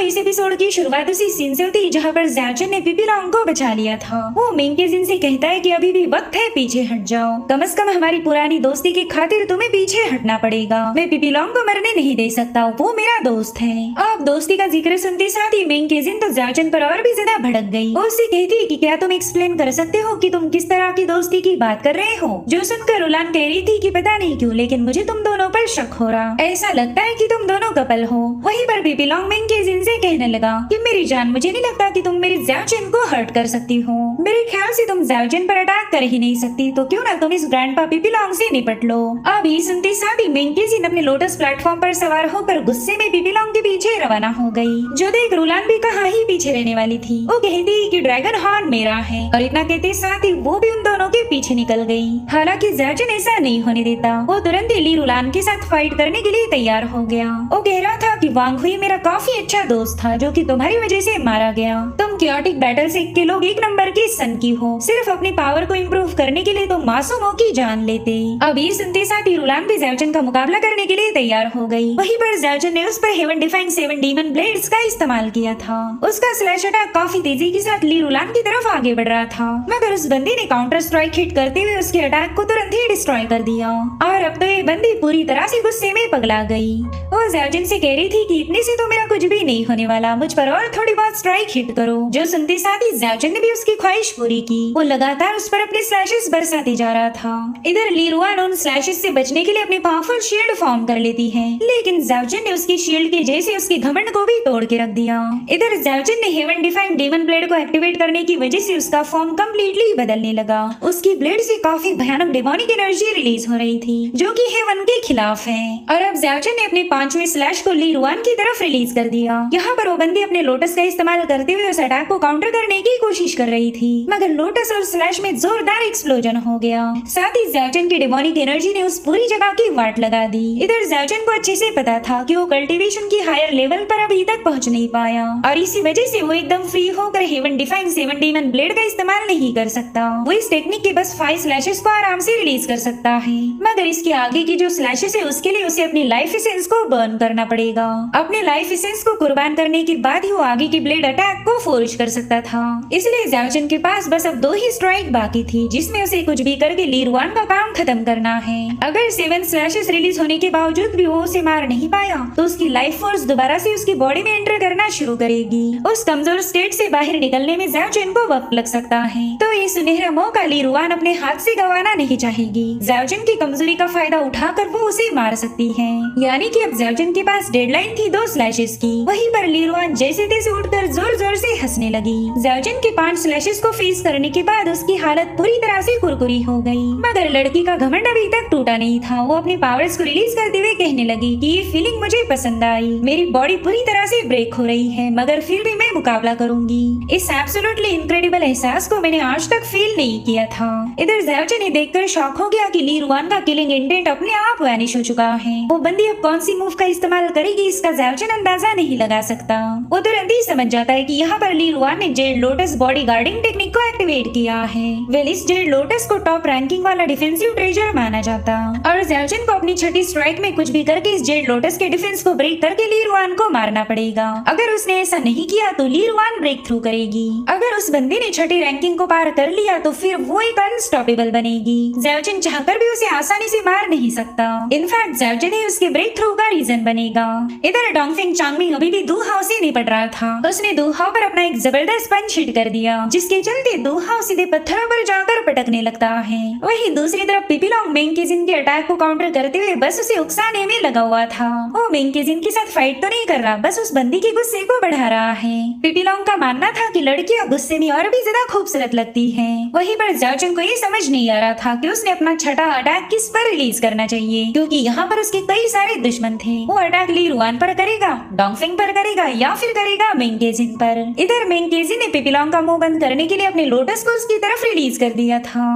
इस एपिसोड की शुरुआत उसी सीन से होती है जहाँ पर ज़ाओजन ने पीपी लॉन्ग को बचा लिया था। वो मेंग के जिन से कहता है कि अभी भी वक्त है, पीछे हट जाओ, कम से कम हमारी पुरानी दोस्ती की खातिर तुम्हें पीछे हटना पड़ेगा। मैं पीपी लॉन्ग को मरने नहीं दे सकता, वो मेरा दोस्त है। अब दोस्ती का जिक्र सुनते साथ ही मेंग के जिन तो ज़ाओजन पर और भी ज्यादा भड़क गई। वो उससे कहती है कि क्या तुम एक्सप्लेन कर सकते हो कि तुम किस तरह की दोस्ती की बात कर रहे हो। जो सुनकर रुलान कह रही थी कि पता नहीं क्यों लेकिन मुझे तुम दोनों पर शक हो रहा, ऐसा लगता है कि तुम दोनों कपल हो। वहीं पर पीपी लॉन्ग मेंग के जिन से कहने लगा कि मेरी जान, मुझे नहीं लगता कि तुम मेरी ज़ाओजन को हर्ट कर सकती हो। मेरे ख्याल से तुम ज़ाओजन पर अटैक कर ही नहीं सकती, तो क्यों ना तुम इस ग्रैंडपा पीपी लॉन्ग से निपट लो। अब ये सुनते साथ ही मेंग के जिन अपने लोटस प्लेटफॉर्म पर सवार होकर गुस्से में पीपी लॉन्ग के पीछे रवाना हो गई। जो देख रुलान भी कहाँ ही पीछे रहने वाली थी। वो कहती कि ड्रैगन हॉर्न मेरा है, और इतना कहते साथ ही वो भी उन दोनों के पीछे निकल गई। हालांकि ज़ाओजन ऐसा नहीं होने देता। वो तुरंत ही ली रुलान के साथ फाइट करने के लिए तैयार हो गया। वो कह रहा था कि वांग हुई मेरा काफी अच्छा दोस्त था जो कि तुम्हारी वजह से मारा गया। तुम क्योटिक बैटल से के लोग एक नंबर की सन की हो, सिर्फ अपनी पावर को इम्प्रूव करने के लिए तुम मासूमों की जान लेते। अब ये सुनते साथ ही रुलान भी ज़ाओजन का मुकाबला करने के लिए तैयार हो गई। वहीं पर ज़ाओजन ने उस पर हेवन डिफाइंग 7 डीमन ब्लेड्स का इस्तेमाल किया था। उसका स्लैश अटैक काफी तेजी के साथ ली रुलान की तरफ आगे बढ़ रहा था, मगर उस बंदी ने काउंटर स्ट्राइक हिट करते हुए उसके अटैक को तुरंत ही डिस्ट्रॉय कर दिया। और अब तो ये बंदी पूरी तरह से गुस्से में पगला गई। वो ज़ाओजन से कह रही थी कि इतने से तो मेरा कुछ भी नहीं होने वाला, मुझ पर और थोड़ी बहुत स्ट्राइक हिट करो। जो सुनते साथ ही ज़ाओजन ने भी उसकी ख्वाहिश पूरी की। वो लगातार उस पर अपने स्लैशेस बरसाते जा रहा था। इधर ली रुआन उन स्लैशेस से बचने के लिए अपनी पावरफुल शील्ड फॉर्म कर लेती है, लेकिन ज़ाओजन ने उसकी शील्ड के जैसे उसके घमंड को भी तोड़ के रख दिया। इधर ज़ाओजन ने हेवन डिफाइंग डेमन ब्लेड को एक्टिवेट करने की वजह से उसका फॉर्म कम्प्लीटली बदलने लगा। उसकी ब्लेड से काफी भयानक डेमोनिक एनर्जी रिलीज हो रही थी जो कि हेवन के खिलाफ है। और अब ज़ाओजन ने अपने 5वें स्लैश को ली रुआन की तरफ रिलीज कर दिया। यहाँ पर वो बंदी अपने लोटस का इस्तेमाल करते हुए उस अटैक को काउंटर करने की कोशिश कर रही थी, मगर लोटस और स्लैश में जोरदार एक्सप्लोजन हो गया। साथ ही ज़ाओजन की डेमोनिक एनर्जी ने उस पूरी जगह की वाट लगा दी। इधर ज़ाओजन को अच्छे से पता था कि वो कल्टीवेशन की हायर लेवल पर अभी तक पहुंच नहीं पाया, और इसी वजह से वो एकदम फ्री होकर हेवन डिफाइंग 7 डीमन ब्लेड का इस्तेमाल नहीं कर सकता। वो इस टेक्निक के बस 5 स्लैशेस को आराम से रिलीज कर सकता है, मगर इसके आगे की जो स्लैशेस है उसके लिए उसे अपनी लाइफ एसेंस को बर्न करना पड़ेगा। अपने लाइफ एसेंस को कुर्बान करने के बाद ही वो आगे की ब्लेड अटैक को फोर्ज कर सकता था। इसलिए ज़ाओजन के पास बस अब 2 ही स्ट्राइक बाकी थी, जिसमें उसे कुछ भी करके ली रुआन का काम खत्म करना है। अगर 7 स्लैशेस रिलीज होने के बावजूद भी वो उसे मार नहीं पाया तो उसकी लाइफ फोर्स दोबारा से उसकी बॉडी में एंटर करना शुरू करेगी। उस कमजोर स्टेट से बाहर निकलने में ज़ाओजन को वक्त लग सकता है, तो ये सुनहरा मौका ली रुआन अपने हाथ से गंवाना नहीं चाहेगी। ज़ाओजन की कमजोरी का फायदा उठाकर वो उसे मार सकती है। यानी कि अब ज़ाओजन के पास डेडलाइन थी 2 स्लैशेस की। वहीं पर ली रुआन जैसे तैसे उठकर जोर जोर से हंसने लगी। ज़ाओजन के 5 स्लैशेस को फेस करने के बाद उसकी हालत पूरी तरह से कुरकुरी हो गई, मगर लड़की का घमंड अभी तक टूटा नहीं था। वो अपनी पावर्स को रिलीज करते हुए कहने लगी कि ये फीलिंग मुझे पसंद आई। मेरी बॉडी पूरी तरह से ब्रेक हो रही है, मगर फिर भी मैं मुकाबला करूंगी। इस एब्सोल्युटली इनक्रेडिबल एहसास को मैंने आज तक फील नहीं किया था। इधर ज़ाओजन ये देखकर शॉक हो गया कि ली रुआन का किलिंग इंटेंट अपने आप वैनिश हो चुका है। वो बंदी अब कौन सी मूव का इस्तेमाल करेगी इसका ज़ाओजन अंदाजा नहीं लगा सकता। वो तुरंत ही समझ जाता है कि यहाँ पर ली रुआन ने jade lotus body guarding technique को एक्टिवेट किया है। वेल, इस जेड लोटस को टॉप रैंकिंग वाला डिफेंसिव ट्रेजर माना जाता, और ज़ाओजन को अपनी छठी स्ट्राइक में कुछ भी करके इस जेड लोटस के डिफेंस को ब्रेक करके ली रुआन को मारना पड़ेगा। अगर उसने ऐसा नहीं किया तो ली रुआन ब्रेक थ्रू करेगी। अगर उस बंदी ने छठी रैंकिंग को पार कर लिया तो फिर वो एक अनस्टॉपेबल बनेगी। ज़ाओजन चाहकर भी उसे आसानी से मार नहीं सकता। इनफैक्ट ज़ाओजन ही उसके ब्रेक थ्रू का रीजन बनेगा। इधर डोंगफेंग चांगमिंग अभी भी दू हाउ से निपट रहा था। उसने दू हाउ पर अपना एक जबरदस्त पंच हिट कर दिया, जिसके चलते दू हाउ सीधे पत्थरों पर जाकर पटकने लगता है। वहीं दूसरी तरफ पीपी लॉन्ग मेंग के जिन के अटैक को काउंटर करते हुए बस उसे उकसाने में लगा हुआ था। वो मेंग के जिन के साथ फाइट तो नहीं कर रहा, बस उस बंदी के गुस्से को बढ़ा रहा है। पीपी लॉन्ग का मानना था कि लड़कियां गुस्से में और भी ज्यादा खूबसूरत लगती है। वहीं पर ज़ाओजन को ये समझ नहीं आ रहा था कि उसने अपना छठा अटैक किस पर रिलीज करना चाहिए, क्योंकि यहाँ पर उसके कई सारे दुश्मन थे। वो अटैक ली रुआन पर करेगा, डोंगफेंग पर करेगा, या फिर करेगा मेंग के जिन पर। इधर मेंग के जिन ने पीपी लॉन्ग का मुंह बंद करने के लिए अपने लोटस को उसकी तरफ रिलीज कर दिया था।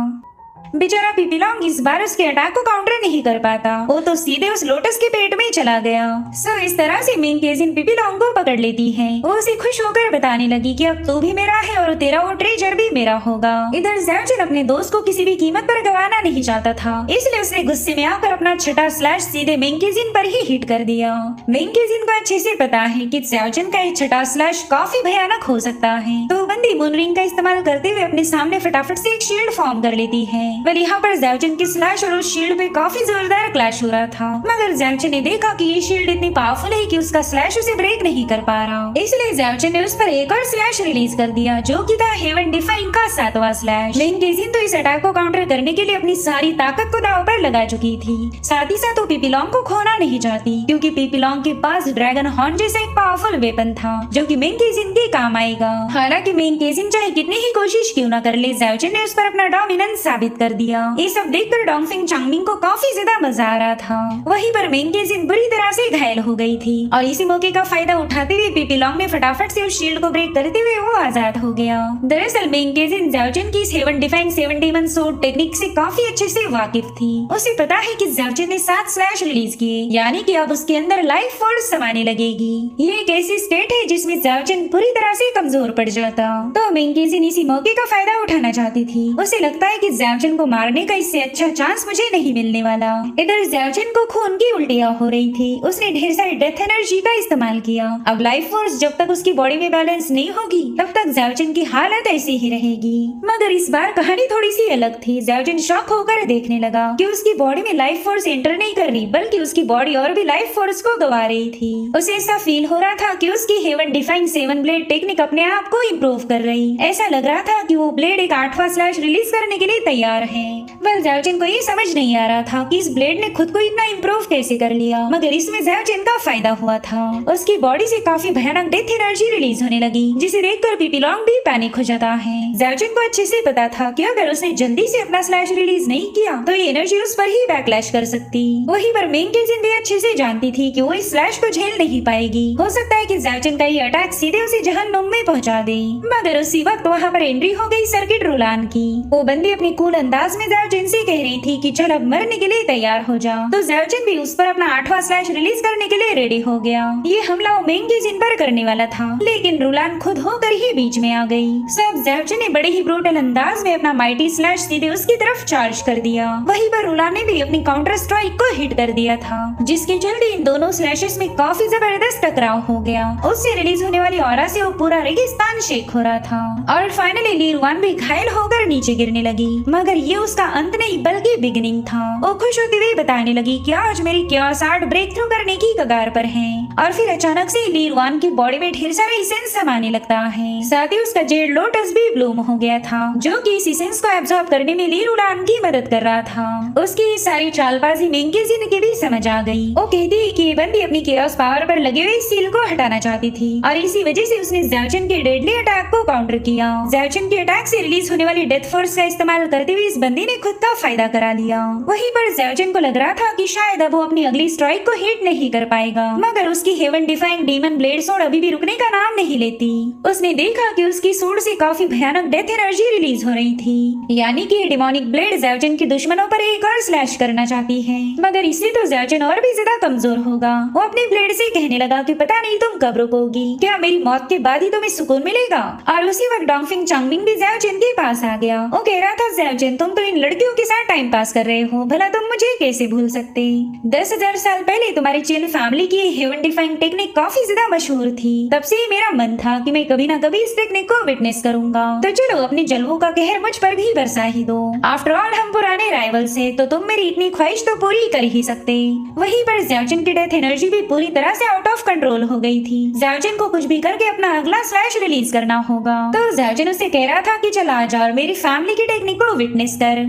बेचारा पिपीलोंग इस बार उसके अटैक को काउंटर नहीं कर पाता, वो तो सीधे उस लोटस के पेट में चला गया। सो इस तरह से मिंग केजिन पिपीलोंग को पकड़ लेती है। वो उसे खुश होकर बताने लगी कि अब तू भी मेरा है और तेरा वो ट्रेजर भी मेरा होगा। इधर ज़्याओचन अपने दोस्त को किसी भी कीमत पर गंवाना नहीं चाहता था, इसलिए उसने गुस्से में आकर अपना छठा स्लैश सीधे मिंग केजिन पर ही हिट कर दिया। मिंग केजिन को अच्छे से पता है कि ज़्याओचन का ये छठा स्लैश काफी भयानक हो सकता है, तो बंदी मूनरिंग का इस्तेमाल करते हुए अपने सामने फटाफट से एक शील्ड फॉर्म कर लेती है। पर यहाँ पर ज़्याओचन की स्लैश और उस शील्ड पे काफी जोरदार क्लैश हो रहा था, मगर ज़्याओचन ने देखा कि ये शील्ड इतनी पावरफुल है कि उसका स्लैश उसे ब्रेक नहीं कर पा रहा, इसलिए ज़्याओचन ने उस पर एक और स्लैश रिलीज कर दिया, जो कि था हेवन डिफाइंग का 7वां स्लैश। मिंग केजिन तो इस अटैक को काउंटर करने के लिए अपनी सारी ताकत को दांव पर लगा चुकी थी, साथ ही साथ वो पिपीलोंग को खोना नहीं चाहती, क्योंकि पिपीलोंग के पास ड्रैगन हॉर्न जैसा एक पावरफुल वेपन था जो कि मिंग केजिन के काम आएगा। हालांकि मिंग केजिन चाहे कितनी ही कोशिश क्यों न कर ले, ज़्याओचन ने उस पर अपना डोमिनेंस साबित कर दिया। ये सब देखकर डोंगफिंग चांगमिंग को काफी ज्यादा मजा आ रहा था। वहीं पर मिंग केजिन बुरी तरह से घायल हो गई थी और इसी मौके का फायदा उठाते हुए पिपीलोंग ने फटाफट से उस शील्ड को ब्रेक करते हुए वो आजाद हो गया। दरअसल मिंग केजिन ज़्याओचन की इस heaven defying 7 demon sword technique से काफी अच्छे से वाकिफ थी। उसे पता है कि ज़्याओचन ने 7 स्लैश रिलीज किए, यानी कि अब उसके अंदर लाइफ फोर्स समाने लगेगी। ये एक ऐसी स्टेट है जिसमें ज़्याओचन पूरी तरह से कमजोर पड़ जाता, तो मिंग केजिन इसी मौके का फायदा उठाना चाहती थी। उसे लगता है कि ज़्याओचन को मारने का इससे अच्छा चांस मुझे नहीं मिलने वाला। इधर ज़्याओचन को खून की उल्टियाँ हो रही थी, उसने ढेर सारी डेथ एनर्जी का इस्तेमाल किया। अब लाइफ फोर्स जब तक उसकी बॉडी में बैलेंस नहीं होगी तब तक ज़्याओचन की हालत ऐसी ही रहेगी। मगर इस बार कहानी थोड़ी सी अलग थी। ज़्याओचन शॉक होकर देखने लगा कि उसकी बॉडी में लाइफ फोर्स एंटर नहीं कर रही, बल्कि उसकी बॉडी और भी लाइफ फोर्स को गवा रही थी। उसे ऐसा फील हो रहा था कि उसकी हेवन डिफाइंग 7 ब्लेड टेक्निक अपने आप को इम्प्रूव कर रही। ऐसा लग रहा था कि वो ब्लेड एक 8वां स्लैश रिलीज करने के लिए तैयार है। वेल ज़्याओचन को ये समझ नहीं आ रहा था कि इस ब्लेड ने खुद को इतना इम्प्रूव कैसे कर लिया, मगर इसमें ज़्याओचन का फायदा हुआ था। उसकी बॉडी से काफी भयानक डेथ एनर्जी रिलीज होने लगी, जिसे देखकर पिपीलोंग भी पैनिक हो जाता है। ज़्याओचन को अच्छे से पता था कि अगर उसने जल्दी से अपना स्लैश रिलीज नहीं किया तो ये एनर्जी उस पर ही बैकलैश कर सकती। वहीं पर मिंग केजिन भी अच्छे से जानती थी कि वो इस स्लैश को झेल नहीं पाएगी। हो सकता है कि ज़्याओचन का ये अटैक सीधे उसे जहन्नुम में पहुंचा दे। मगर उसी वक्त वहाँ पर एंट्री हो गई सर्किट रोलान की। वो बंदी अपनी कूल अंदाज में ज़्याओचन से कह रही थी कि चल अब मरने के लिए तैयार हो जा, तो ज़्याओचन भी उस पर अपना 8वां स्लैश रिलीज करने के लिए रेडी हो गया। ये हमला वो मिंग केजिन पर करने वाला था, लेकिन रोलान खुद होकर ही बीच में आ गई। सब ज़्याओचन ने बड़े ही ब्रूटल अंदाज में अपना माइटी स्लैश सीधे उसकी तरफ चार्ज कर दिया। वहीं पर रोलान ने भी अपनी काउंटर स्ट्राइक को हिट कर दिया था, जिसके चलते इन दोनों स्लैशेस में काफी जबरदस्त टकराव हो गया। उससे रिलीज होने वाली ऑरा से वो पूरा रेगिस्तान शेक हो रहा था और फाइनली ली रुआन भी घायल होकर नीचे गिरने लगी। मगर ये उसका अंत नहीं बल्कि बिगिनिंग था। वो खुश होते हुए बताने लगी कि आज मेरी क्योस आर्ट ब्रेक थ्रू करने की कगार पर है। और फिर अचानक से ली रुआन की बॉडी में ढेर सारा इसेंस समाने लगता है, साथ ही उसका जेड लोटस भी ब्लूम हो गया था, जो कि इस इसेंस को एब्जॉर्ब करने में ली रुआन की मदद कर रहा था। उसकी सारी चालबाजी मिंग केजिन की भी समझ आ गई। वो कहती है कि ये बंदी अपनी केओस पावर पर लगे हुए सील को हटाना चाहती थी और इसी वजह से उसने ज़्याओचन के डेडली अटैक को काउंटर किया। ज़्याओचन के अटैक से रिलीज होने वाली डेथ फोर्स का इस्तेमाल करते हुए इस बंदी ने खुद का फायदा करा लिया। वहीं पर ज़्याओचन को लग रहा था कि शायद अब वो अपनी अगली स्ट्राइक को हिट नहीं कर पाएगा, मगर उसकी हेवन डिफाइंग डीमन ब्लेड सोड अभी भी रुकने का नाम नहीं लेती। उसने देखा कि उसकी सोड से काफी भयानक डेथ एनर्जी रिलीज हो रही थी, यानी कि डिमोनिक ब्लेड ज़्याओचन के दुश्मनों पर एक और स्लैश करना चाहती है। मगर इससे तो ज़्याओचन और भी ज्यादा कमजोर होगा। वो अपने ब्लेड से कहने लगा कि पता नहीं तुम कब रुकोगी, क्या मेरी मौत के बाद ही तुम्हें सुकून मिलेगा। और उसी वक्त डोंगफिंग चांगमिंग भी ज़्याओचन के पास आ गया। वो कह रहा था ज़्याओचन तुम तो इन लड़कियों के साथ टाइम पास कर रहे हो, भला तुम मुझे कैसे भूल सकते। 10,000 साल पहले तुम्हारी चिन फैमिली की हेवन डिफाइंग टेक्निक काफी ज्यादा मशहूर थी। तब से ही मेरा मन था कि मैं कभी ना कभी इस टेक्निक को विटनेस करूंगा, तो चलो अपने जलवों का कहर मुझ पर भी बरसा ही दो। आफ्टर ऑल हम पुराने राइवल्स हैं, तो तुम मेरी इतनी ख्वाहिश तो पूरी कर ही सकते। वहीं पर ज़्याओचन की डेथ एनर्जी भी पूरी तरह से आउट ऑफ कंट्रोल हो गई थी। ज़्याओचन को कुछ भी करके अपना अगला स्लैश रिलीज करना होगा, तो ज़्याओचन उसे कह रहा था कि चल आ जा और मेरी फैमिली की टेक्निक को विटनेस कर।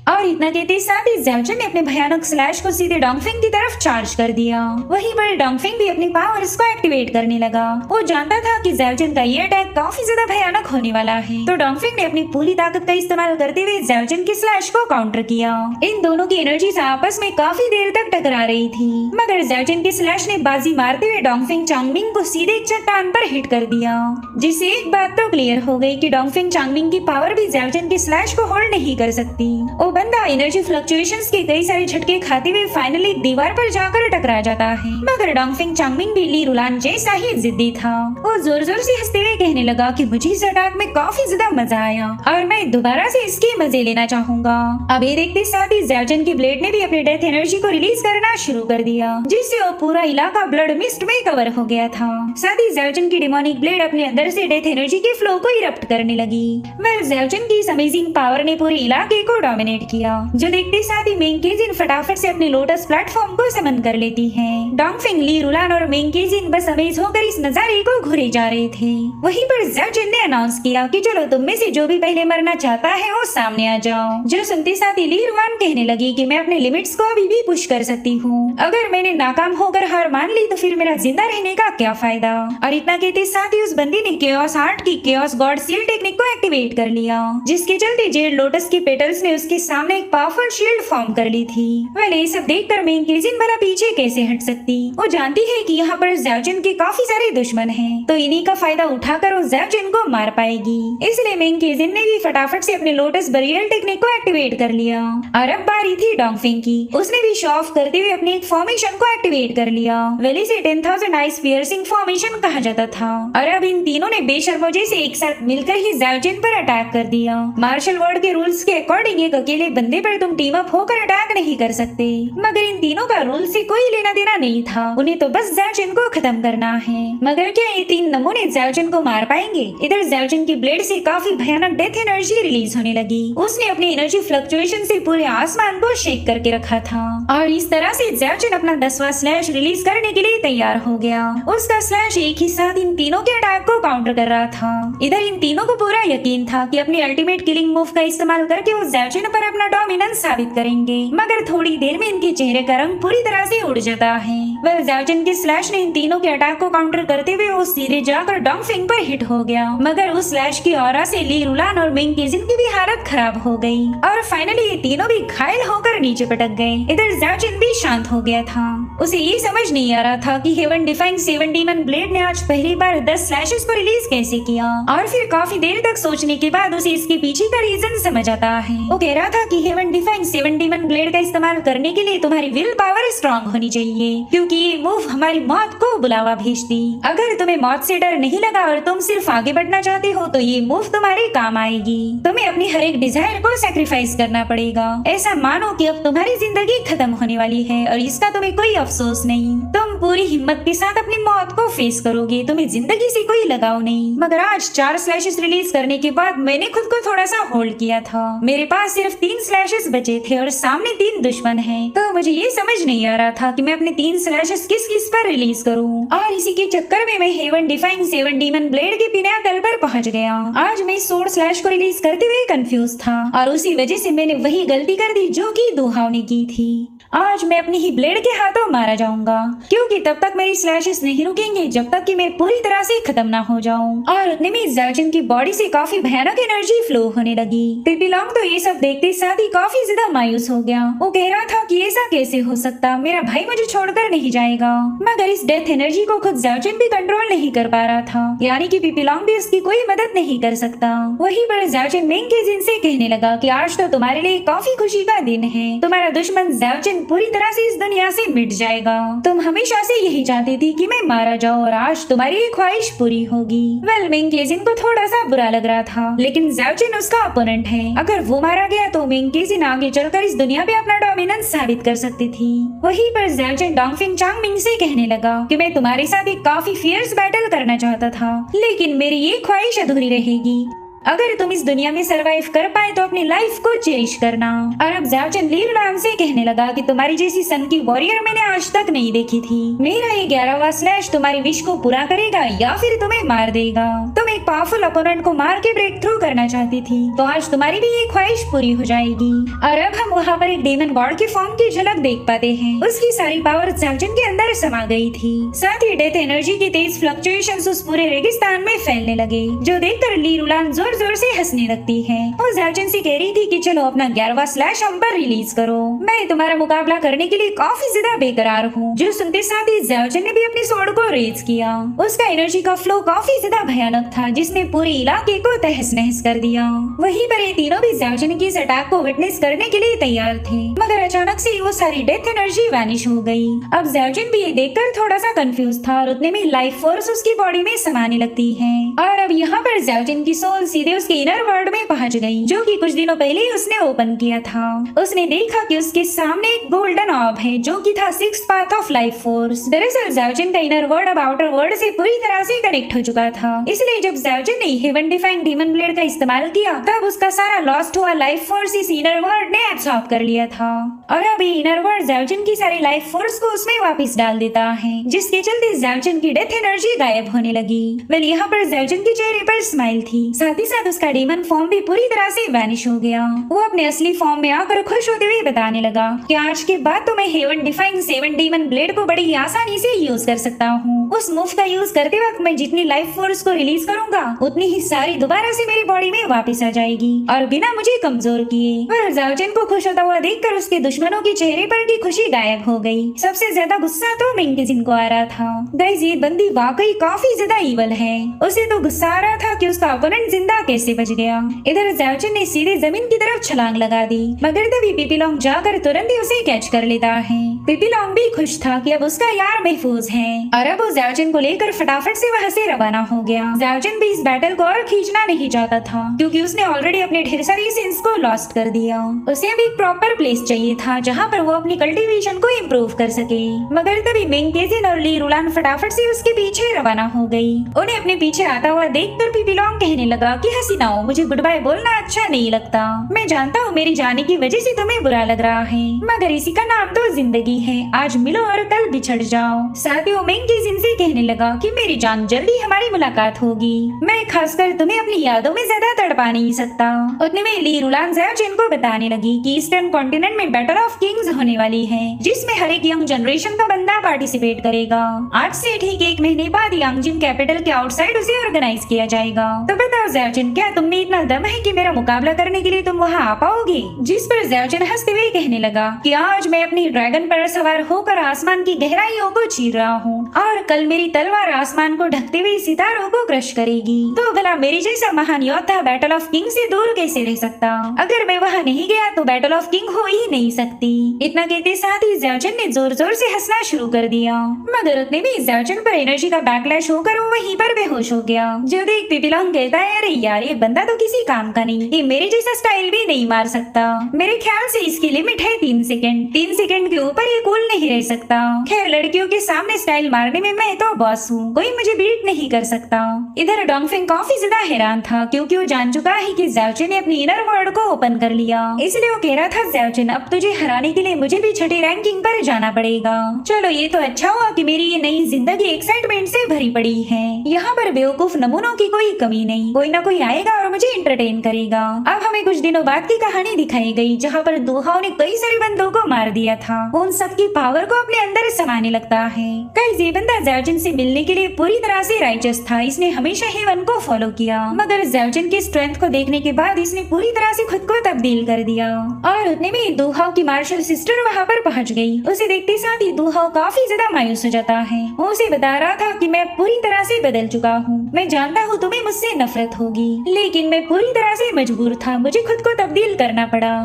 और इतना कहते साथ ही ज़्याओचन ने अपने भयानक स्लैश को सीधे डोंगफिंग की तरफ चार्ज कर दिया। वहीं पर डोंगफिंग भी अपनी पावर्स को एक्टिवेट करने लगा। वो जानता था कि ज़्याओचन का ये अटैक काफी ज्यादा भयानक होने वाला है, तो डोंगफिंग ने अपनी पूरी ताकत का इस्तेमाल करते हुए ज़्याओचन की स्लैश को काउंटर किया। इन दोनों की एनर्जी आपस में काफी देर तक टकरा रही थी, मगर ज़्याओचन की स्लैश ने बाजी मारते हुए डोंगफिंग चांगमिंग को सीधे एक चट्टान पर हिट कर दिया, जिससे एक बात तो क्लियर हो गई कि डोंगफिंग चांगमिंग की पावर भी ज़्याओचन की स्लैश को होल्ड नहीं कर सकती। वो बंदा एनर्जी फ्लक्चुएशंस के कई सारे झटके खाते हुए फाइनली दीवार पर जाकर टकरा जाता है। मगर डोंगफिंग चांगमिंग भी ली रुलान जैसा ही जिद्दी था। वो जोर जोर से हंसते हुए कहने लगा कि मुझे इस अटैक में काफी ज्यादा मजा आया और मैं दोबारा से इसके मजे लेना चाहूंगा। अब ये देखते साथ ही ज़्याओजन की ब्लेड ने भी अपनी डेथ एनर्जी को रिलीज करना शुरू कर दिया, जिससे वो पूरा इलाका ब्लड मिस्ट में कवर हो गया था। साथ ही ज़्याओजन की डिमोनिक ब्लेड अपने अंदर से डेथ एनर्जी के फ्लो को इरप्ट करने लगी। ज़्याओजन की इस अमेजिंग पावर ने पूरे इलाके को डोमिनेट किया, जो देखते साथ ही मेंग केजिन फटाफट से अपने लोटस प्लेटफॉर्म को समन कर लेती है। डोंगफिंग, ली रुलान और मेंग केजिन बस अमेज होकर इस नजारे को घूरे जा रहे थे। वहीं पर ज़्याओजन ने अनाउंस किया कि चलो तुम में से जो भी पहले मरना चाहता है वो सामने आ जाओ। जो सुनते साथ ही ली रुलान कहने लगी कि मैं अपने लिमिट्स को अभी भी पुश कर सकती हूँ। अगर मैंने नाकाम होकर हार मान ली तो फिर मेरा जिंदा रहने का क्या फायदा। और इतना कहते साथ ही उस बंदी ने केओस आर्ट की केओस गॉड सील टेक्निक को एक्टिवेट कर लिया, जिसके चलते जेड लोटस के पेटल्स ने उसके सामने एक पावरफुल शील्ड फॉर्म कर ली थी। वेल, ये सब देखकर मेंग केजिन भला पीछे कैसे हट सकती। वो जानती है कि यहाँ पर ज़्याओजन के काफी सारे दुश्मन हैं, तो इन्हीं का फायदा उठाकर वो ज़्याओजन को मार पाएगी। इसलिए मेंग केजिन ने भी फटाफट से अपने लोटस बरियल टेक्निक को एक्टिवेट कर लिया। और अब बारी थी डोंगफिंग की। उसने भी शो ऑफ करते हुए अपनी एक फॉर्मेशन को एक्टिवेट कर लिया। वेल, इसे 10,000 आइस पियर्सिंग फॉर्मेशन कहा जाता था। और अब इन तीनों ने बेशर्मो जैसे एक साथ मिलकर ही ज़्याओजन पर अटैक कर दिया। मार्शल वर्ड के रूल्स के अकॉर्डिंग एक अकेले बंदे पर तुम टीम अप होकर अटैक नहीं कर सकते, मगर इन तीनों का रूल से कोई लेना देना नहीं था। उन्हें तो बस ज़्याओजन को खत्म करना है। मगर क्या ये तीन नमूने ज़्याओजन को मार पाएंगे? इधर ज़्याओजन की ब्लेड से काफी भयानक डेथ एनर्जी रिलीज होने लगी। उसने अपनी एनर्जी फ्लक्चुएशन से पूरे आसमान को शेक करके रखा था और इस तरह से ज़्याओजन अपना 10वां स्लैश रिलीज करने के लिए तैयार हो गया। उसका स्लैश एक ही साथ इन तीनों के अटैक को काउंटर कर रहा था। इधर इन तीनों को पूरा यकीन था कि अपनी अल्टीमेट किलिंग मूव का इस्तेमाल करके वो ज़्याओजन पर अपना डोमिनेंस साबित करेंगे, मगर थोड़ी देर में इनके चेहरे का रंग पूरी तरह से उड़ जाता है। वह ज़्याओजन के स्लैश ने इन तीनों के अटैक को काउंटर करते हुए वो सीधे जाकर डोंगफिंग पर हिट हो गया, मगर उस स्लैश की ऑरा से ली रुलान और मेंग केजिन की भी हालत खराब हो गई और फाइनली ये तीनों भी घायल होकर नीचे पटक गए। इधर ज़्याओजन भी शांत हो गया था। उसे ये समझ नहीं आ रहा था कि हेवन डिफाइंग 7 डीमन ब्लेड ने आज पहली बार 10 स्लैशेस को रिलीज कैसे किया। और फिर काफी देर तक सोचने के बाद उसे इसके पीछे का रीजन समझ आता है। वो कह रहा था कि हेवन डिफाइंग 7 डीमन ब्लेड का इस्तेमाल करने के लिए तुम्हारी विल पावर स्ट्रॉन्ग होनी चाहिए, क्योंकि ये मूव हमारी मौत को बुलावा भेजती। अगर तुम्हें मौत से डर नहीं लगा और तुम सिर्फ आगे बढ़ना चाहते हो तो ये मूव तुम्हारे काम आएगी। तुम्हें अपनी हर एक डिजायर को सैक्रिफाइस करना पड़ेगा। ऐसा मानो कि अब तुम्हारी जिंदगी खत्म होने वाली है और इसका तुम्हें कोई अफसोस नहीं। तुम पूरी हिम्मत के साथ अपनी मौत को फेस करोगे। तुम्हें जिंदगी से कोई लगाव नहीं। मगर आज 4 स्लैशेस रिलीज करने के बाद मैंने खुद को थोड़ा सा होल्ड किया था। मेरे पास सिर्फ 3 स्लैशेस बचे थे और सामने 3 दुश्मन हैं। तो मुझे ये समझ नहीं आ रहा था कि मैं अपने 3 स्लैशेस किस किस पर रिलीज करूं। और इसी के चक्कर में मैं हेवन डिफाइंग 7 डीमन ब्लेड के पिनाकल पर पहुंच गया। आज मैं स्वॉर्ड स्लैश को रिलीज करते हुए कंफ्यूज था और उसी वजह से मैंने वही गलती कर दी जो कि दुहाव ने की थी। आज मैं अपनी ही ब्लेड के हाथों मारा जाऊंगा, क्योंकि तब तक मेरी स्लैशेस नहीं रुकेंगे जब तक कि मैं पूरी तरह से खत्म ना हो जाऊं। और उतने में ज़्याओजन की बॉडी से काफी भयानक एनर्जी फ्लो होने लगी। पिपी लॉन्ग तो ये सब देखते साथ ही काफी ज्यादा मायूस हो गया। वो कह रहा था कि ऐसा कैसे हो सकता, मेरा भाई मुझे छोड़कर नहीं जाएगा। मगर इस डेथ एनर्जी को खुद ज़्याओजन भी कंट्रोल नहीं कर पा रहा था, यानी कि पिपी लॉन्ग भी उसकी कोई मदद नहीं कर सकता। वहीं पर ज़्याओजन मेंग केजिन से कहने लगा कि आज तो तुम्हारे लिए काफी खुशी का दिन है। तुम्हारा दुश्मन ज़्याओजन पूरी तरह से इस दुनिया से मिट जाएगा। तुम हमेशा से यही चाहती थी कि मैं मारा जाऊं और आज तुम्हारी ये ख्वाहिश पूरी होगी। वेल, मेंग केजिन को थोड़ा सा बुरा लग रहा था, लेकिन ज़्याओजन उसका अपोनेंट है। अगर वो मारा गया तो मेंग केजिन आगे चलकर इस दुनिया पे अपना डोमिनेंस साबित कर सकती थी। वहीं पर ज़्याओजन डोंगफिंग चांगमिंग से कहने लगा कि मैं तुम्हारे साथ एक काफी फियर्स बैटल करना चाहता था, लेकिन मेरी ये ख्वाहिश अधूरी रहेगी। अगर तुम इस दुनिया में सरवाइव कर पाए तो अपनी लाइफ को चेरिश करना। और अब ज़्याओजन ली रुलान से कहने लगा कि तुम्हारी जैसी सन की वॉरियर मैंने आज तक नहीं देखी थी। मेरा ये 11वां स्लैश तुम्हारी विश को पूरा करेगा या फिर तुम्हें मार देगा। तुम एक पावरफुल अपोनेंट को मार के ब्रेक थ्रू करना चाहती थी, तो आज तुम्हारी भी ये ख्वाहिश पूरी हो जाएगी। और अब हम वहाँ पर एक डेमन गॉड के फॉर्म की झलक देख पाते हैं। उसकी सारी पावर ज़्याओजन के अंदर समा गई थी। साथ ही डेथ एनर्जी की तेज फ्लक्चुएशंस उस पूरे रेगिस्तान में फैलने लगे, जो देखकर ली रुलान जोर जोर से हंसने लगती है। वो ज़्याओजन से कह रही थी कि चलो अपना 11वां स्लैश हम पर रिलीज करो। मैं तुम्हारा मुकाबला करने के लिए काफी ज्यादा बेकरार हूँ। जो सुनते साथ ही ज़्याओजन ने भी अपनी स्वॉर्ड को रेज किया। उसका एनर्जी का फ्लो काफी ज्यादा भयानक था, जिसने पूरे इलाके को तहस नहस कर दिया। वहीं पर ये तीनों भी ज़्याओजिन की इस अटैक को विटनेस करने के लिए तैयार थे, मगर अचानक से वो सारी डेथ एनर्जी वैनिश हो गई। अब ज़्याओजिन भी ये देखकर थोड़ा सा कंफ्यूज था और उतने में लाइफ फोर्स उसकी बॉडी में समाने लगती है और अब यहाँ पर ज़्याओजिन की सोल सीधे उसके इनर वर्ल्ड में पहुंच गई, जो कि कुछ दिनों पहले ही उसने ओपन किया था। उसने देखा कि उसके सामने एक गोल्डन ऑर्ब है, जो कि था sixth path of life force. दरअसल ज़्याओजिन का इनर वर्ल्ड अब आउटर वर्ल्ड से पूरी तरह से कनेक्ट हो चुका था, इसलिए जब ज़्याओजिन ने हेवन डिफाइंड डीमन ब्लेड का इस्तेमाल किया तब उसका सारा लॉस्ट हुआ लाइफ फोर्स इस इनर वर्ल्ड ने एब्सॉर्ब कर लिया था और अब ये इनर वर्ल्ड ज़्याओजिन की सारी लाइफ फोर्स को उसमें वापस डाल देता है, जिसके चलते ज़्याओजिन की डेथ एनर्जी गायब होने लगी। वेल यहाँ पर ज़्याओजिन के चेहरे पर स्माइल थी, साथ ही साथ उसका डीमन फॉर्म भी पूरी तरह से वैनिश हो गया। वो अपने असली फॉर्म में आकर खुश होते हुए बताने लगा कि आज के बाद तो मैं हेवन डिफाइंड 7 डीमन ब्लेड को बड़ी आसानी से यूज कर सकता हूँ। उस मूव का यूज करते वक्त मैं जितनी लाइफ फोर्स को रिलीज करूंगा उतनी ही सारी दोबारा से मेरी बॉडी में वापस आ जाएगी और बिना मुझे कमजोर किए। पर ज़्याओजिन को खुश होता हुआ देखकर उसके दुश्मनों के चेहरे पर की खुशी गायब हो गई। सबसे ज्यादा गुस्सा तो मिंग केजिन को आ रहा था। गाइस, ये बंदी वाकई काफी ज्यादा ईवल है। उसे तो गुस्सा आ रहा था कि उसका ओपोनेंट जिंदा कैसे बच गया। इधर ज़्याओजिन ने सीधे जमीन की तरफ छलांग लगा दी, मगर तभी पिपीलोंग जाकर तुरंत ही उसे कैच कर लेता है। पिपीलोंग भी खुश था कि अब उसका यार महफूज है और अब वो ज़्याओजिन को लेकर फटाफट से वहाँ से रवाना हो गया। ज़्याओजिन भी इस बैटल को और खींचना नहीं चाहता था, क्योंकि उसने ऑलरेडी अपने ढेर सारी सेंस को लॉस्ट कर दिया। उसे अभी एक प्रॉपर प्लेस चाहिए था जहाँ पर वो अपनी कल्टीवेशन को इम्प्रूव कर सके। मगर तभी मिंग केजिन और ली रुलान फटाफट से उसके पीछे रवाना हो गई। उन्हें अपने पीछे आता हुआ देखकर पिपीलोंग कहने लगा कि हसीनाओ, मुझे गुड बाय बोलना अच्छा नहीं लगता। मैं जानता हूँ मेरी जाने की वजह से तुम्हें बुरा लग रहा है, मगर इसी का नाम तो जिंदगी है। आज मिलो और कल बिछड़ जाओ। साथ ही वो मिंग केजिन से कहने लगा कि मेरी जान, जल्दी हमारी मुलाकात होगी। मैं खासकर तुम्हें अपनी यादों में ज्यादा तड़पा नहीं सकता। उतने में ली रुलान ज़्याओजिन को बताने लगी कि ईस्टर्न कॉन्टिनेंट में बैटल ऑफ किंग्स होने वाली है, जिसमें हर एक यंग जनरेशन का बंदा पार्टिसिपेट करेगा। आज से ठीक 1 महीने बाद यांगजिन कैपिटल के आउटसाइड उसे ऑर्गेनाइज किया जाएगा। तो बताओ ज़्याओजिन, क्या तुम में इतना दम है कि मेरा मुकाबला करने के लिए तुम वहाँ आ पाओगे? जिस पर ज़्याओजिन हंसते हुए कहने लगा कि आज मैं अपनी ड्रैगन पर सवार होकर आसमान की गहराइयों को चीर रहा हूँ और कल मेरी तलवार आसमान को ढकते हुए सितारों को क्रश करेगी। तो भला मेरे जैसा महान योद्धा बैटल ऑफ किंग से दूर कैसे रह सकता? अगर मैं वहाँ नहीं गया तो बैटल ऑफ किंग हो ही नहीं सकती। इतना कहते साथ ही ज़्याओजिन ने जोर जोर से हंसना शुरू कर दिया, मगर उतने में ज़्याओजिन पर एनर्जी का बैकलैश होकर वो वहीं पर बेहोश हो गया। जो देख पिपीलोंग कहता है, अरे यार, ये बंदा तो किसी काम का नहीं, ये मेरे जैसा स्टाइल भी नहीं मार सकता। मेरे ख्याल से इसकी लिमिट है 3 सेकंड। 3 सेकंड के ऊपर ये कूल नहीं रह सकता। खैर, लड़कियों के सामने स्टाइल मारने में मैं तो बॉस हूँ, कोई मुझे बीट नहीं कर सकता। इधर डोंगफेंग काफी ज्यादा हैरान था, क्योंकि वो जान चुका है कि ज़्याओजिन ने अपनी इनर वर्ल्ड को ओपन कर लिया। इसलिए वो कह रहा था, ज़्याओजिन, अब तुझे हराने के लिए मुझे भी छठी रैंकिंग पर जाना पड़ेगा। चलो, ये तो अच्छा हुआ कि मेरी ये नई जिंदगी एक्साइटमेंट से भरी पड़ी है। यहाँ पर बेवकूफ नमूनों की कोई कमी नहीं, कोई ना कोई आएगा और मुझे एंटरटेन करेगा। अब हमें कुछ दिनों बाद की कहानी दिखाई गई, जहाँ पर दूहाओ ने कई सारे बंदों को मार दिया था। उन सब की पावर को अपने अंदर समाने लगता है। गाइस, ये बंदा ज़्याओजिन से मिलने के लिए पूरी तरह से राइचस था। इसने हमेशा हेवन को फॉलो किया, मगर ज़्याओजिन की स्ट्रेंथ को देखने के बाद इसने पूरी तरह से खुद को तब्दील कर दिया। और उतने में दूहाओ की मार्शल सिस्टर वहाँ पर पहुँच गई। उसे देखते साथ ही दूहाओ काफी ज्यादा मायूस हो जाता है। वो उसे बता रहा था कि मैं पूरी तरह से बदल चुका हूँ। मैं जानता हूँ तुम्हें मुझसे नफरत होगी, लेकिन मैं पूरी तरह से मजबूर था, मुझे खुद को तब्दील करना पड़ा।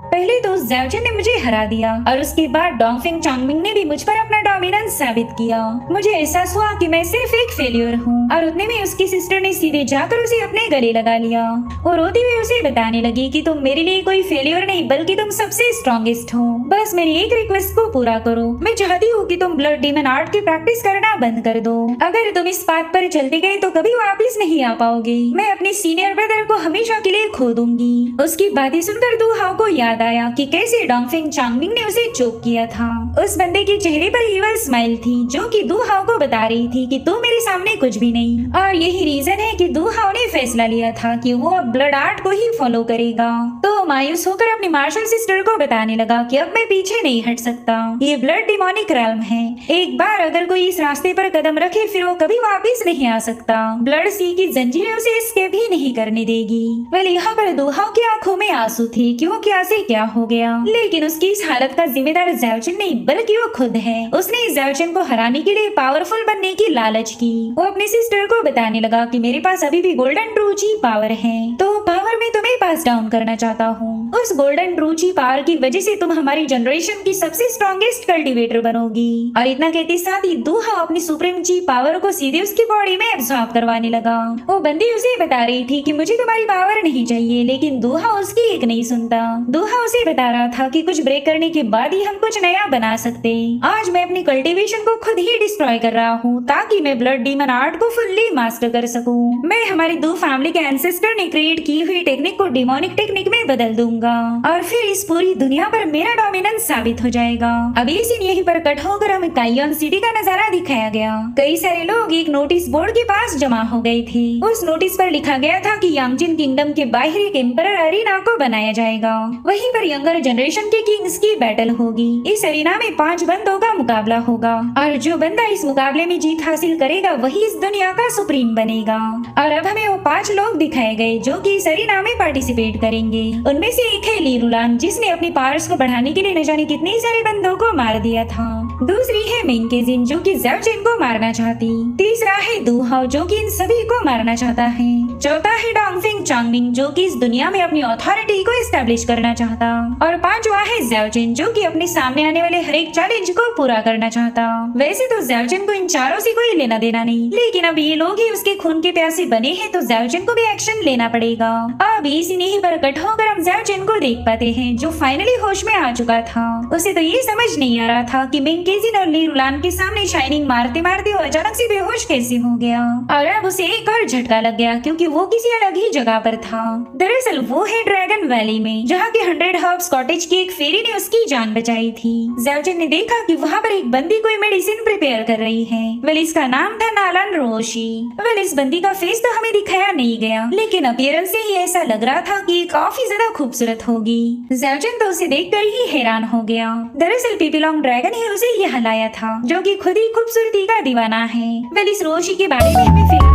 पहले तो ज़्याओजिन ने मुझे हरा दिया और उसके बाद डोंगफेंग चांगमिंग ने भी मुझ पर अपना डोमिनेंस साबित किया। मुझे एहसास हुआ कि मैं सिर्फ एक फेलियर हूँ। और उतने में उसकी सिस्टर ने सीधे जाकर उसे अपने गले लगा लिया और रोते हुए उसे बताने लगी कि तुम मेरे लिए कोई फेलियर नहीं, बल्कि तुम सबसे स्ट्रॉन्गेस्ट हो। बस मेरी एक रिक्वेस्ट को पूरा करो। मैं चाहती हूँ कि तुम ब्लड डीमन आर्ट की प्रैक्टिस करना बंद कर दो। अगर तुम इस बात पर चलते गए तो कभी वापिस नहीं आ पाओगे। मैं अपने सीनियर ब्रदर को हमेशा के लिए खो दूंगी। उसकी बातें सुनकर दूहाओ को याद आया कि कैसे डोंगफेंग चांगमिंग ने उसे चोक किया था। उस बंदे के चेहरे पर ईवल स्माइल थी, जो कि दूहाओ को बता रही थी कि तू मेरे सामने कुछ भी नहीं। और यही रीजन है कि दूहाओ ने फैसला लिया था कि वो अब ब्लड आर्ट को ही फॉलो करेगा। तो मायूस होकर अपनी मार्शल सिस्टर को बताने लगा कि अब मैं पीछे नहीं हट सकता। ये ब्लड डिमोनिक रेल्म है। एक बार अगर कोई इस रास्ते पर कदम रखे फिर वो कभी वापिस नहीं आ सकता। ब्लड सी की जंजीरें उसे एस्केप ही नहीं करने देगी। वेल, यहाँ पर दूहाओ की आंखों में आंसू थे, क्योंकि आज से क्या हो गया, लेकिन उसकी इस हालत का जिम्मेदार ज़ाओजिन नहीं बल्कि वो खुद है। उसने ज़ाओजिन को हराने के लिए पावरफुल बनने की लालच की। वो अपनी सिस्टर को बताने लगा कि मेरे पास अभी भी गोल्डन ट्रूची पावर है, तो पावर में तुम्हें पास डाउन करना चाहता हूँ। उस गोल्डन ट्रूची पावर की वजह से तुम हमारी जनरेशन की सबसे स्ट्रॉन्गेस्ट कल्टीवेटर बनोगी। और इतना कहते साथ ही दूहा अपनी सुप्रीम ची पावर को सीधे उसकी बॉडी में एब्सॉर्ब करवाने लगा। वो बंदी उसे बता रही थी कि मुझे तुम्हारी पावर नहीं चाहिए, लेकिन दूहा उसकी एक नहीं सुनता। दूहा उसे बता रहा था कि कुछ ब्रेक करने के बाद ही हम कुछ नया बना सकते। आज मैं अपनी कल्टीवेशन को खुद ही डिस्ट्रॉय कर रहा हूँ ताकि मैं ब्लड डीमन आर्ट को फुल्ली मास्टर कर सकूं। मैं हमारी दो फैमिली के एंसेस्टर ने क्रिएट की हुई टेक्निक को डिमोनिक टेक्निक में बदल दूंगा और फिर इस पूरी दुनिया पर मेरा डोमिनेंस साबित हो जाएगा। अभी सीन यहीं पर कट होकर हमें काइयोन सिटी का नजारा दिखाया गया। कई सारे लोग एक नोटिस बोर्ड के पास जमा हो गए थे। उस नोटिस पर लिखा गया था कि यांगजिन किंगडम के बाहर एक एम्परर अरीना को बनाया जाएगा। वहीं पर यंगर जनरेशन के किंग्स की बैटल होगी। इस अरीना में 5 बंदों का मुकाबला होगा और जो बंदा इस मुकाबले में जीत हासिल करेगा वही इस दुनिया का सुप्रीम बनेगा। और अब हमें वो 5 लोग दिखाए गए जो कि इस अरीना में पार्टिसिपेट करेंगे। उनमें से एक है ली रुलान, जिसने अपनी पावर्स को बढ़ाने के लिए न जाने कितने सारे बंदों को मार दिया था। दूसरी है मिंगकेजिन जो कि ज़ाओजिन को मारना चाहती। तीसरा है दूहाओ जो कि इन सभी को मारना चाहता है। चौथा है डोंगफिंग चांगमिंग जो कि इस दुनिया में अपनी अथॉरिटी को एस्टेब्लिश करना चाहता। और पांचवा है ज़ाओजिन जो कि अपने सामने आने वाले हर एक चैलेंज को पूरा करना चाहता। वैसे तो ज़ाओजिन को इन चारों से कोई लेना देना नहीं, लेकिन अब ये लोग ही उसके खून के प्यासे बने हैं तो ज़ाओजिन को भी एक्शन लेना पड़ेगा। अब इसी नहीं पर कट होकर हम ज़ाओजिन को देख पाते हैं जो फाइनली होश में आ चुका था। उसे तो ये समझ नहीं आ रहा था कि मिंगकेजिन और ली रुलान के सामने शाइनिंग मारते मारते वो अचानक से बेहोश कैसे हो गया। और अब उसे एक और झटका लग गया क्योंकि वो किसी अलग ही जगह पर था। दरअसल वो है ड्रैगन वैली में, जहाँ के 100 हर्ब्स कॉटेज की एक फेरी ने उसकी जान बचाई थी। ज़ाओजिन ने देखा कि वहाँ पर एक बंदी कोई मेडिसिन प्रिपेयर कर रही है। वेल इसका नाम था नालन रोशी। वेल इस बंदी का फेस तो हमें दिखाया नहीं गया, लेकिन अपीयरेंस से ही ऐसा लग रहा था कि काफी ज्यादा खूबसूरत होगी। ज़ाओजिन तो उसे देखकर ही हैरान हो गया। दरअसल पीपीलोंग ड्रैगन ही उसे यहाँ लाया था जो कि खुद ही खूबसूरती का दीवाना है। वेल इस रोशी के बारे में हमें फिलहाल